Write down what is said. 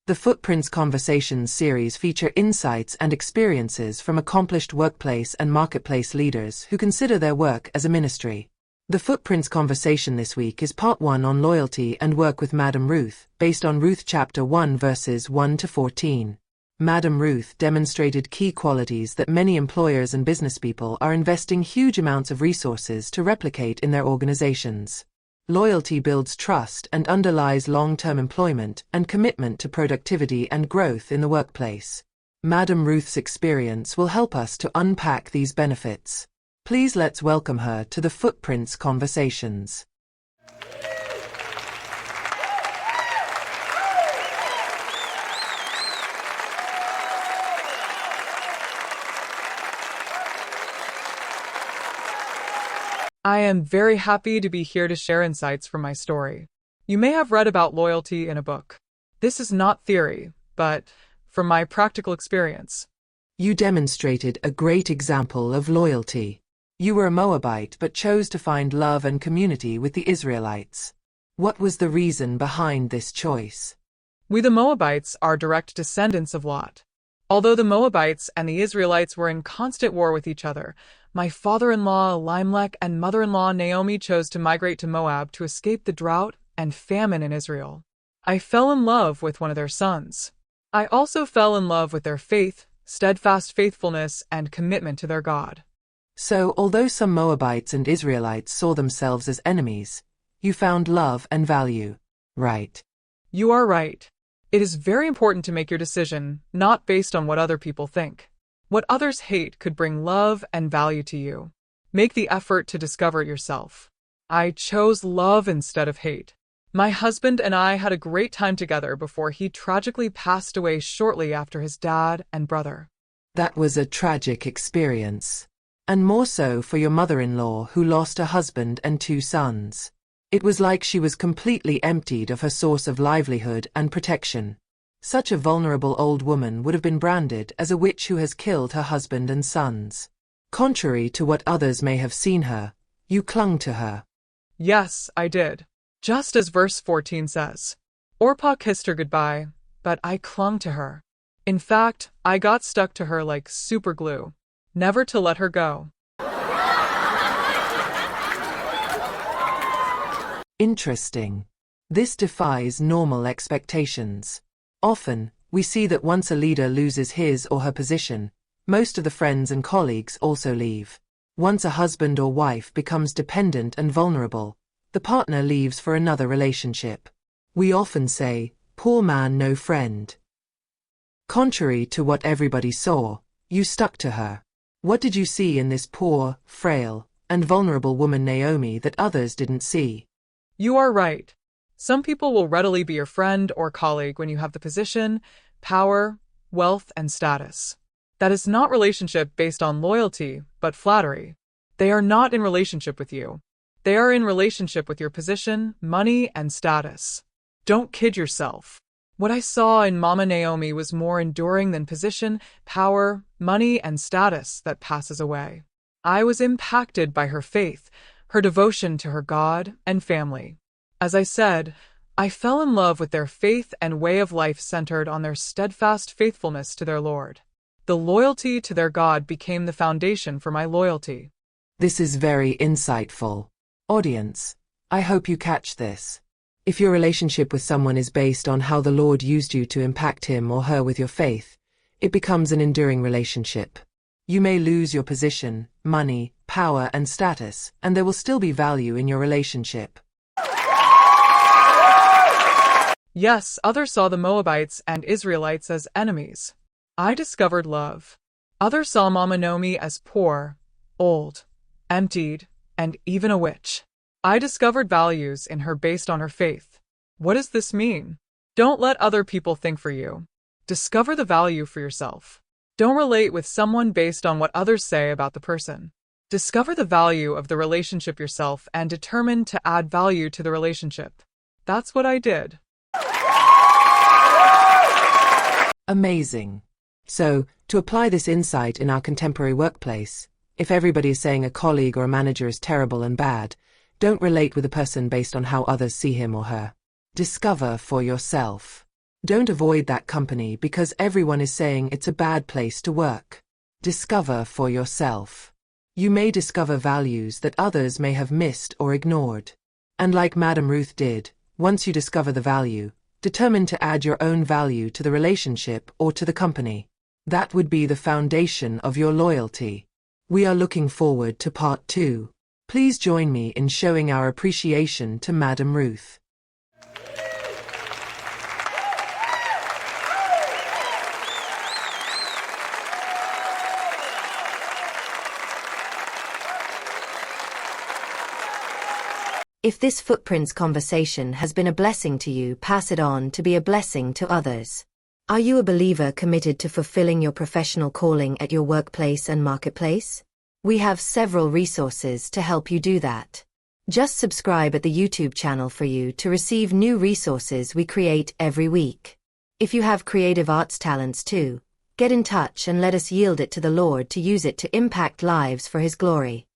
The Footprints Conversations series feature insights and experiences from accomplished workplace and marketplace leaders who consider their work as a ministry. The Footprints Conversation this week is part 1 on loyalty and work with Madam Ruth, based on Ruth chapter 1 verses 1 to 14. Madam Ruth demonstrated key qualities that many employers and business people are investing huge amounts of resources to replicate in their organizations. Loyalty builds trust and underlies long-term employment and commitment to productivity and growth in the workplace. Madam Ruth's experience will help us to unpack these benefits. Please let's welcome her to the Footprints Conversations. I am very happy to be here to share insights from my story. You may have read about loyalty in a book. This is not theory, but from my practical experience. You demonstrated a great example of loyalty. You were a Moabite but chose to find love and community with the Israelites. What was the reason behind this choice? We the Moabites are direct descendants of Lot. Although the Moabites and the Israelites were in constant war with each other, my father-in-law Elimelech and mother-in-law Naomi chose to migrate to Moab to escape the drought and famine in Israel. I fell in love with one of their sons. I also fell in love with their faith, steadfast faithfulness, and commitment to their God. So, although some Moabites and Israelites saw themselves as enemies, you found love and value, right? You are right. It is very important to make your decision not based on what other people think. What others hate could bring love and value to you. Make the effort to discover it yourself. I chose love instead of hate. My husband and I had a great time together before he tragically passed away shortly after his dad and brother. That was a tragic experience. And more so for your mother-in-law who lost a husband and 2 sons. It was like she was completely emptied of her source of livelihood and protection. Such a vulnerable old woman would have been branded as a witch who has killed her husband and sons. Contrary to what others may have seen her, you clung to her. Yes, I did. Just as verse 14 says. Orpah kissed her goodbye, but I clung to her. In fact, I got stuck to her like super glue, never to let her go. Interesting. This defies normal expectations. Often, we see that once a leader loses his or her position, most of the friends and colleagues also leave. Once a husband or wife becomes dependent and vulnerable, the partner leaves for another relationship. We often say, "Poor man, no friend." Contrary to what everybody saw, you stuck to her. What did you see in this poor, frail, and vulnerable woman Naomi that others didn't see? You are right. Some people will readily be your friend or colleague when you have the position, power, wealth, and status. That is not relationship based on loyalty, but flattery. They are not in relationship with you. They are in relationship with your position, money, and status. Don't kid yourself. What I saw in Mama Naomi was more enduring than position, power, money, and status that passes away. I was impacted by her faith, her devotion to her God and family. As I said, I fell in love with their faith and way of life centered on their steadfast faithfulness to their Lord. The loyalty to their God became the foundation for my loyalty. This is very insightful. Audience, I hope you catch this. If your relationship with someone is based on how the Lord used you to impact him or her with your faith, it becomes an enduring relationship. You may lose your position, money, power, and status, and there will still be value in your relationship. Yes, others saw the Moabites and Israelites as enemies. I discovered love. Others saw Mama Naomi as poor, old, emptied, and even a witch. I discovered values in her based on her faith. What does this mean? Don't let other people think for you. Discover the value for yourself. Don't relate with someone based on what others say about the person. Discover the value of the relationship yourself and determine to add value to the relationship. That's what I did. Amazing. So, to apply this insight in our contemporary workplace, if everybody is saying a colleague or a manager is terrible and bad, don't relate with a person based on how others see him or her. Discover for yourself. Don't avoid that company because everyone is saying it's a bad place to work. Discover for yourself. You may discover values that others may have missed or ignored. And like Madam Ruth did, once you discover the value, determine to add your own value to the relationship or to the company. That would be the foundation of your loyalty. We are looking forward to part 2. Please join me in showing our appreciation to Madam Ruth. If this Footprints conversation has been a blessing to you, pass it on to be a blessing to others. Are you a believer committed to fulfilling your professional calling at your workplace and marketplace? We have several resources to help you do that. Just subscribe at the YouTube channel for you to receive new resources we create every week. If you have creative arts talents too, get in touch and let us yield it to the Lord to use it to impact lives for His glory.